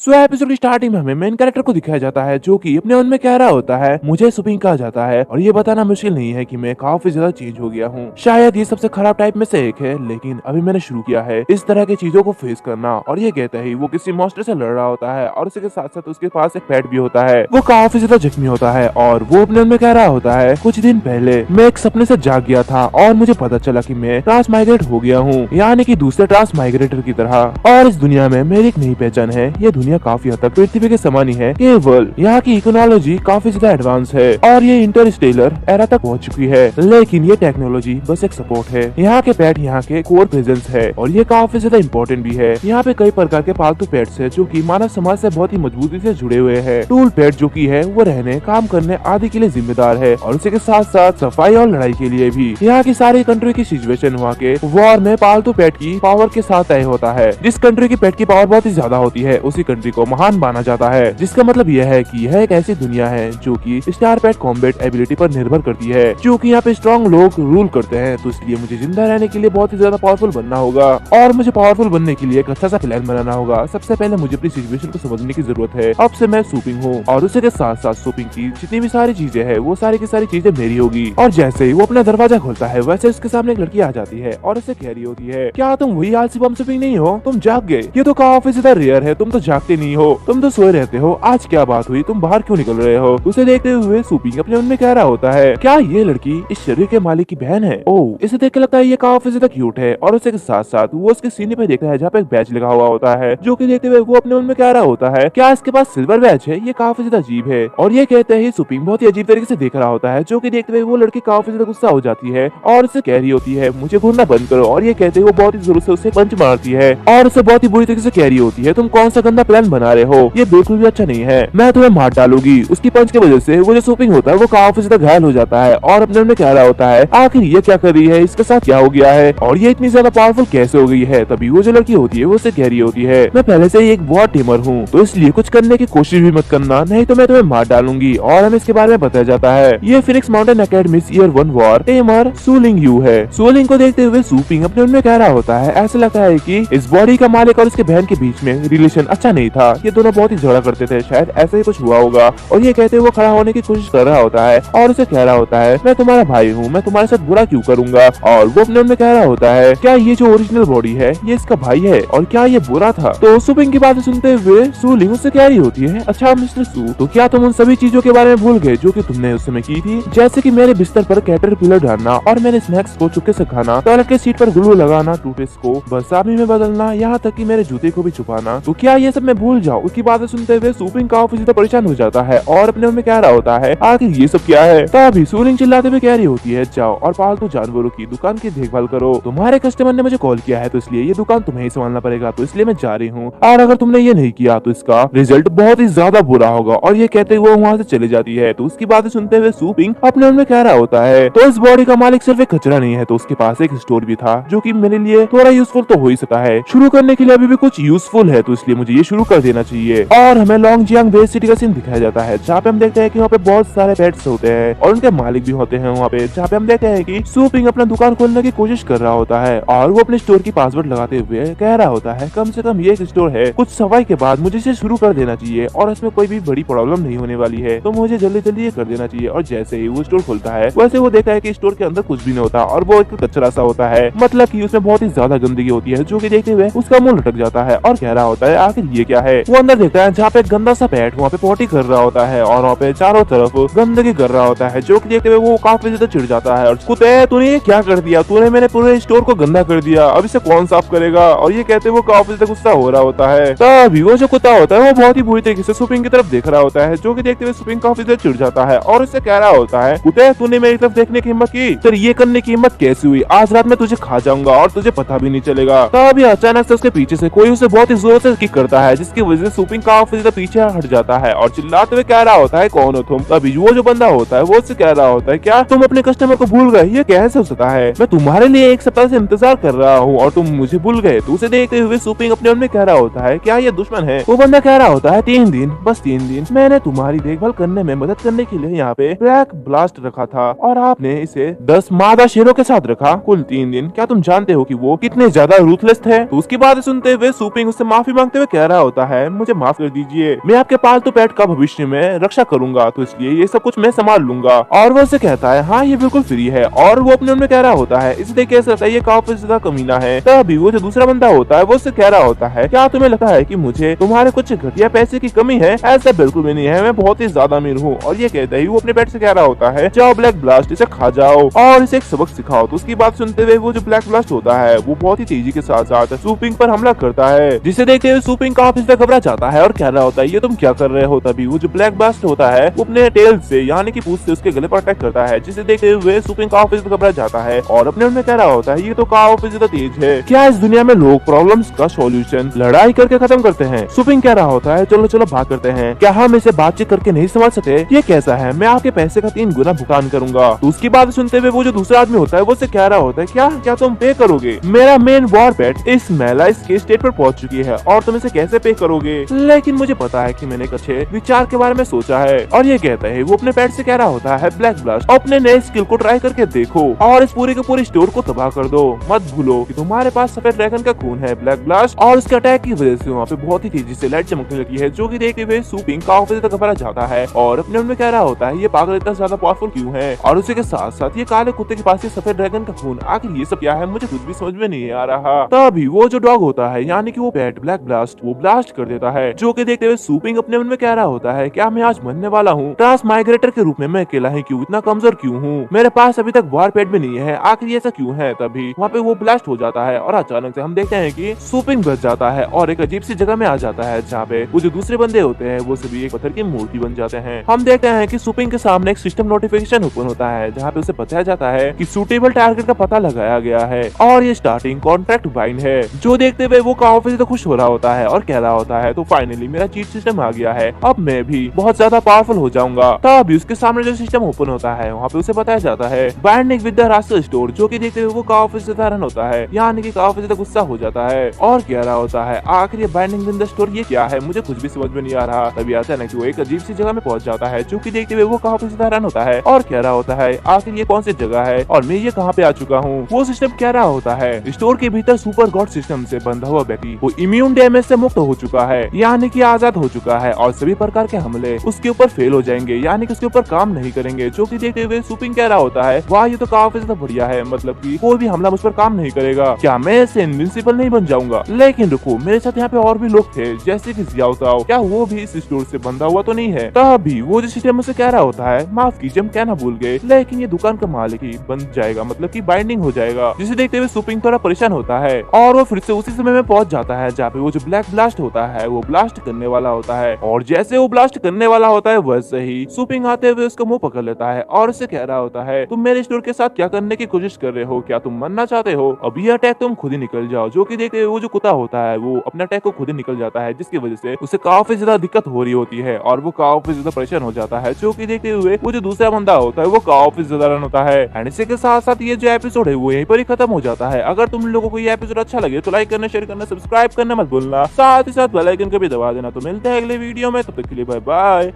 Episode की starting में हमें मेन कैरेक्टर को दिखाया जाता है जो कि अपने मन में कह रहा होता है मुझे सुपिंग कहा जाता है और ये बताना मुश्किल नहीं है कि मैं काफी ज्यादा चेंज हो गया हूँ। शायद ये सबसे खराब टाइप में से एक है, लेकिन अभी मैंने शुरू किया है इस तरह की चीजों को फेस करना। और ये कहते ही वो किसी मॉन्स्टर से लड़ रहा होता है और उसके साथ साथ उसके पास एक पेट भी होता है। वो काफी ज्यादा जख्मी होता है और वो अपने मन में कह रहा होता है कुछ दिन पहले मैं एक सपने से जाग गया था और मुझे पता चला कि मैं ट्रांस माइग्रेट हो गया हूँ, यानी कि दूसरे ट्रांस माइग्रेटर की तरह। और इस दुनिया में मेरी एक नई पहचान है। ये दुनिया काफी हद तक पृथ्वी के समान ही है, केवल यहाँ की इकोनॉलॉजी काफी ज्यादा एडवांस है और ये इंटरस्टेलर एरा तक पहुँच चुकी है। लेकिन ये टेक्नोलॉजी बस एक सपोर्ट है। यहाँ के पेट यहाँ के कोर प्रेजेंस है और ये काफी ज्यादा इम्पोर्टेंट भी है। यहाँ पे कई प्रकार के पालतू पेट्स है जो कि मानव समाज से बहुत ही मजबूती से जुड़े हुए हैं। टूल पेट जो की है वो रहने, काम करने आदि के लिए जिम्मेदार है और उसी के साथ साथ सफाई और लड़ाई के लिए भी। यहाँ की सारी कंट्री की सिचुएशन वहाँ के वॉर में पालतू पेट की पावर के साथ तय होता है। जिस कंट्री की पेट की पावर बहुत ही ज्यादा होती है उसी कंट्री को महान माना जाता है, जिसका मतलब यह है कि यह एक ऐसी दुनिया है जो कि स्टार पेट कॉम्बैट एबिलिटी पर निर्भर करती है। क्योंकि यहाँ पे स्ट्रॉन्ग लोग रूल करते हैं तो इसलिए मुझे जिंदा रहने के लिए बहुत ही ज्यादा पावरफुल बनना होगा और मुझे पावरफुल बनने के लिए एक अच्छा सा प्लान बनाना होगा। सबसे पहले मुझे अपनी सिचुएशन को समझने की जरूरत है। अब से मैं सुपिंग हूँ और उसी के साथ साथ सुपिंग की जितनी भी सारी चीजें है वो सारी की सारी चीजें मेरी होगी। और जैसे ही वो अपना दरवाजा खोलता है वैसे उसके सामने एक लड़की आ जाती है और उसे कह रही होती है क्या तुम वही आलसी बम सुपिंग नहीं हो, तुम जाग गए। ये तो काफी ज्यादा रेयर है, तुम तो जागते नहीं हो, तुम तो सोए रहते हो। आज क्या बात हुई, तुम बाहर क्यों निकल रहे हो। उसे देखते हुए सुपिंग अपने मन में कह रहा होता है क्या ये लड़की इस शरीर के मालिक की बहन है। ओह, इसे देख के लगता है ये काफी ज्यादा क्यूट है। और उसके साथ साथ वो उसके सीने पे देखता है जहाँ पे एक बैच लगा हुआ होता है, जो कि देखते हुए वो अपने मन में कह रहा होता है क्या इसके पास सिल्वर बैच है। ये काफी ज्यादा अजीब है। और ये कहते ही सुपिंग बहुत ही अजीब तरीके से देख रहा होता है, जो कि देखते हुए वो लड़की काफी ज्यादा गुस्सा हो जाती है और उसे कह रही होती है मुझे घूरना बंद करो। और ये कहते हुए वो बहुत ही जोर से उसे पंच मारती है और उसे बहुत ही बुरी तरीके से कह रही होती है तुम कौन सा गंदा प्लान बना रहे हो, ये बिल्कुल भी अच्छा नहीं है, मैं तुम्हें मार डालूंगी। उसकी पंच की वजह से वो जो सुपिंग होता है वो काफी ज्यादा घायल हो जाता है और अपने मन में कह रहा होता है आखिर ये क्या कर रही है, इसके साथ क्या हो गया है और ये इतनी ज्यादा पावरफुल कैसे हो गई है। तभी वो जो लड़की होती है वो उसे कह रही होती है मैं पहले से ही एक बहुत टीमर हूँ तो इसलिए कुछ करने की कोशिश भी मत करना, नहीं तो मैं तुम्हें मार डालूंगी। और हमें इसके बारे में बताया जाता है ये Phoenix Mountain Academy year 1 war tamer Suling Yu है। सूलिंग को देखते हुए सुपिंग अपने मन में कह रहा होता है ऐसा लगता है कि इस बॉडी का मालिक और उसके बहन के बीच में रिलेशन अच्छा नहीं था, ये दोनों बहुत ही झगड़ा करते थे, शायद ऐसा ही कुछ हुआ होगा। और ये कहते हुए वो खड़ा होने की कोशिश कर रहा होता है और उसे कह रहा होता है मैं तुम्हारा भाई हूँ, मैं तुम्हारे साथ बुरा क्यों करूंगा। और वो अपने मन में कह रहा होता है क्या ये जो ओरिजिनल बॉडी है ये इसका भाई है और क्या ये बुरा था। तो सुपिंग की बातें सुनते हुए सूलिंग उससे कह रही होती है अच्छा मिस्टर सू, तो क्या तुम उन सभी चीजों के बारे में भूल गए जो कि तुमने उस समय की थी, जैसे कि मेरे बिस्तर पर कैटरपिलर डालना और मेरे स्नैक्स को चुपके से खाना, टॉयलेट के सीट पर ग्लू लगाना, टूथपेस्ट को बरसामी में बदलना, यहाँ तक कि मेरे जूते को भी छुपाना, तो क्या ये सब मैं भूल जाऊँ। उसकी बातें सुनते हुए सुपिंग काफी ज्यादा परेशान हो जाता है और अपने मन में कह रहा होता है आखिर ये सब क्या है। तभी सूलिंग चिल्लाते हुए कह रही होती है जाओ और पालतू जानवरों की दुकान की देखभाल करो, तुम्हारे कस्टमर ने मुझे कॉल किया है तो इसलिए ये दुकान तुम्हें ही संभालना पड़ेगा, तो इसलिए मैं जा रही हूँ और अगर तुमने ये नहीं किया तो इसका रिजल्ट बहुत ही ज्यादा बुरा होगा। और ये कहते हुए वो वहाँ से चली जाती है। तो उसकी बातें सुनते हुए सुपिंग अपने मन में कह रहा होता है तो इस बॉडी का मालिक सिर्फ एक कचरा नहीं है, तो उसके पास एक स्टोर भी था जो कि मेरे लिए थोड़ा यूजफुल तो हो ही सकता है, शुरू करने के लिए अभी भी कुछ यूजफुल है, तो इसलिए मुझे ये शुरू कर देना चाहिए। और हमें लॉन्गजियांग बेस सिटी का सीन दिखाया जाता है जहाँ पे हम देखते हैं कि वहाँ पे बहुत सारे पेट्स होते हैं और उनके मालिक भी होते हैं वहाँ पे, जहाँ पे हम देखते हैं कि सुपिंग अपना दुकान खोलने की कोशिश कर रहा होता है और वो अपने स्टोर की पासवर्ड लगाते हुए कह रहा होता है कम से कम ये एक स्टोर है, कुछ सफाई के बाद मुझे इसे शुरू कर देना चाहिए और इसमें कोई भी बड़ी प्रॉब्लम नहीं होने वाली है, तो मुझे जल्दी जल्दी ये कर देना चाहिए। और जैसे ही वो स्टोर खोलता है वैसे वो देखता है कि स्टोर के अंदर कुछ भी नहीं होता और वो एक कचरा सा होता है, मतलब कि उसमें बहुत ही ज्यादा गंदगी होती है, जो कि देखते हुए उसका मुंह लटक जाता है और कह रहा होता है आखिर ये क्या है। वो अंदर देखता है जहाँ पे गंदा सा पेट वहाँ पे पॉटी कर रहा होता है और वहाँ पे चारों तरफ गंदगी कर रहा होता है, जो कि देखते हुए वो काफी ज्यादा चिढ़ जाता है और कुत्ते तूने ये क्या कर दिया, तूने मेरे पूरे स्टोर को गंदा कर दिया, अब इसे कौन साफ करेगा। और ये कहते वो काफी ज्यादा गुस्सा हो रहा होता है। तभी वो जो कुत्ता होता है वो बहुत ही बुरी तरीके से सुपिंग की तरफ देख रहा होता है, जो कि देखते हुए सुपिंग काफी ज्यादा चिढ़ जाता है और उससे कह रहा होता है कुत्ते तूने मेरी तरफ देखने की हिम्मत की, तेरी ये करने की हिम्मत कैसी हुई, आज रात में तुझे खा जाऊंगा और तुझे पता भी नहीं चलेगा। तभी अचानक से उसके पीछे से कोई उसे बहुत ही जोर से किक करता है, जिसकी वजह से सुपिंग काफी ज्यादा पीछे हट जाता है और चिल्लाते हुए कह रहा होता है कौन हो तुम। तभी वो जो बंदा होता है वो उससे कह रहा होता है क्या तुम अपने कस्टमर को भूल गए, ये कैसे हो सकता है, मैं तुम्हारे लिए एक सप्ताह से इंतजार कर रहा हूँ और तुम मुझे भूल गए। तो उसे देखते हुए सुपिंग अपने मन में कह रहा होता है क्या ये दुश्मन है। वो बंदा कह रहा होता है 3 दिन, बस 3 दिन मैंने तुम्हारी देखभाल करने में मदद करने के लिए यहाँ पे ब्लैक ब्लास्ट रखा था और आपने इसे 10 मादा शेरों के साथ रखा, कुल 3 दिन। क्या तुम जानते हो कि वो कितने ज्यादा रूथलेस थे। तो उसकी बात सुनते हुए सुपिंग उससे माफी मांगते हुए कह रहा होता है, मुझे माफ कर दीजिए, मैं आपके पालतू पेट का भविष्य में रक्षा करूंगा, तो इसलिए ये सब कुछ मैं संभाल लूंगा। और वो उसे कहता है हाँ ये बिल्कुल फ्री है, और वो अपने मन में कह रहा होता है इसे देख कैसे लगता है ये काफी ज्यादा कमीना है। तभी वो जो दूसरा बंदा होता है वो उससे कह रहा होता है क्या तुम्हें लगता है कि मुझे तुम्हारे कुछ घटिया पैसे की कमी है? ऐसा बिल्कुल भी नहीं है, मैं बहुत ही ज्यादा अमीर हूँ। और ये कहते ही वो अपने पेट से कह रहा होता है जाओ ब्लैक ब्लास्ट, इसे खा जाओ और इसे एक सबक सिखाओ। तो उसकी बात सुनते हुए वो जो ब्लैक ब्लास्ट होता है वो बहुत ही तेजी के साथ साथ सूपिंग पर हमला करता है, जिसे देखते हुए सूपिंग काफी ज्यादा घबरा जाता है और कह रहा होता है ये तुम क्या कर रहे हो। तभी वो जो ब्लैक ब्लास्ट होता है वो अपने टेल से यानी कि पूंछ से उसके गले पर अटैक करता है, जिसे देखते हुए सूपिंग काफी ज्यादा घबरा जाता है और अपने मन में कह रहा होता है ये तो काफी ज्यादा तेज है, क्या इस दुनिया में लोग प्रॉब्लम्स का सॉल्यूशन लड़ाई करके खत्म करते हैं? सूपिंग कह रहा होता है चलो चलो बात करते हैं, क्या हम इसे बातचीत करके नहीं समझ सकते? ये कैसा है, मैं आपके पैसे का 3 गुना भुगतान करूंगा। तो उसकी बात सुनते हुए वो जो दूसरा आदमी होता है वो से कह रहा होता है क्या क्या तुम पे करोगे? मेरा मेन वॉर पेट इस महिला इसके स्टेट पर पहुंच चुकी है और तुम इसे कैसे पे करोगे? लेकिन मुझे पता है कि मैंने एक अच्छे विचार के बारे में सोचा है। और ये कहता है वो अपने पेट से कह रहा होता है ब्लैक ब्लास्ट अपने नए स्किल को ट्राई करके देखो और इस पूरे के पूरे स्टोर को तबाह कर दो। मत भूलो कि तुम्हारे पास सफेद ड्रैगन का खून है ब्लैक ब्लास्ट। और उसके अटैक की वजह से वहाँ पे बहुत ही तेजी से लाइट चमकने लगी है, जो कि देखते हुए सूपिंग काफी ज्यादा घबरा जाता है और अपने मन में कह रहा होता है ये पागल इतना ज्यादा पावरफुल क्यों है? और उसी के साथ साथ ये काले कुत्ते के पास ये सफेद ड्रैगन का खून, आखिर ये सब क्या है मुझे कुछ भी समझ में नहीं आ रहा। तभी वो जो डॉग होता है यानी कि वो पेट ब्लैक ब्लास्ट वो ब्लास्ट कर देता है, जो कि देखते हुए सूपिंग अपने मन में कह रहा होता है क्या मैं आज मरने वाला हूँ? ट्रांस माइग्रेटर के रूप में मैं अकेला ही क्यों, इतना कमजोर क्यों हूँ? मेरे पास अभी तक वॉर पेट भी नहीं है, आखिर ऐसा क्यों है? तभी वहाँ पे वो ब्लास्ट हो जाता है और अचानक से हम देखते हैं कि सूपिंग बच जाता है और एक अजीब सी जगह में आ जाता है, जहाँ पे वो जो दूसरे बंदे होते हैं वो सभी एक पत्थर की मूर्ति बन जाते हैं। हम देखते हैं कि सूपिंग के सामने एक सिस्टम नोटिफिकेशन ओपन होता है, जहाँ पे उसे बताया जाता है कि सूटेबल टारगेट का पता लगाया गया है और ये स्टार्टिंग कॉन्ट्रैक्ट बाइंड है, जो देखते हुए वो काफी ज्यादा खुश हो रहा होता है और कह रहा होता है तो फाइनली मेरा चीट सिस्टम आ गया है, अब मैं भी बहुत ज्यादा पावरफुल हो जाऊंगा। तभी उसके सामने जो सिस्टम ओपन होता है वहाँ पे उसे बताया जाता है binding with the raster store, जो कि देखते हुए वो काफी ज्यादा रन होता है यानी कि काफी ज्यादा गुस्सा हो जाता है और कह रहा होता है आखिर ये बाइंडिंग विद द स्टोर ये क्या है, मुझे कुछ भी समझ में नहीं आ रहा। तभी अचानक वो एक अजीब सी जगह में पहुंच जाता है, जो कि देखते हुए वो काफी ज्यादा हैरान होता है और कह रहा होता है आखिर ये कौन सी जगह है और मैं ये कहाँ पे आ चुका हूँ। वो सिस्टम कह रहा होता है स्टोर के भीतर सुपर गॉड सिस्टम से बंधा हुआ व्यक्ति वो इम्यून डैमेज से मुक्त हो चुका है यानी कि आजाद हो चुका है और सभी प्रकार के हमले उसके ऊपर फेल हो जाएंगे यानी कि उसके ऊपर काम नहीं करेंगे, जो कि देखते हुए सूपिंग कह रहा होता है वाह ये तो काफी ज्यादा बढ़िया है, मतलब कि कोई भी हमला मुझ पर काम नहीं करेगा, क्या मैं ऐसे इनविंसिबल नहीं बन जाऊंगा? लेकिन रुको मेरे साथ यहाँ पे और भी लोग थे जैसे कि जियाओ ताओ, क्या वो भी इस स्टोर से बंधा हुआ तो नहीं है? तभी वो जो सिस्टम से कह रहा होता है माफ कीजिए हम कहना भूल गए, लेकिन ये दुकान का मालिक ही बन जाएगा, मतलब कि बाइंडिंग हो जाएगा। जिसे देखते हुए सूपिंग थोड़ा परेशान होता है और वो फिर से उसी समय में पहुंच जाता है जहाँ पे वो जो ब्लैक ब्लास्ट होता है वो ब्लास्ट करने वाला होता है और जैसे वो ब्लास्ट करने वाला होता है वैसे ही सूपिंग आते हुए उसका मुंह पकड़ लेता है और उससे कह रहा होता है तुम मेरे स्टोर के साथ क्या करने की कोशिश कर रहे हो, क्या तुम मरना चाहते हो? अब ये अटैक तुम खुद ही निकल जाओ। जो कि देखते हुए वो जो कुत्ता होता है वो अपने अटैक को खुद ही निकल जाता है, जिसकी वजह से उसे काफी ज्यादा दिक्कत हो रही होती है और वो काफी ज्यादा परेशान हो जाता है। जो कि देखते हुए वो जो दूसरा बंदा होता है वो काफी ज्यादा रन होता है एंड इसी के साथ साथ ये जो एपिसोड है वो यहीं पर ही खत्म हो जाता है। अगर तुम लोगों को ये एपिसोड अच्छा लगे तो लाइक करना, शेयर करना, सब्सक्राइब करना मत भूलना, साथ ही साथ बेल आइकन को भी दबा देना। तो मिलते हैं अगले वीडियो में, तब तक के लिए बाय बाय।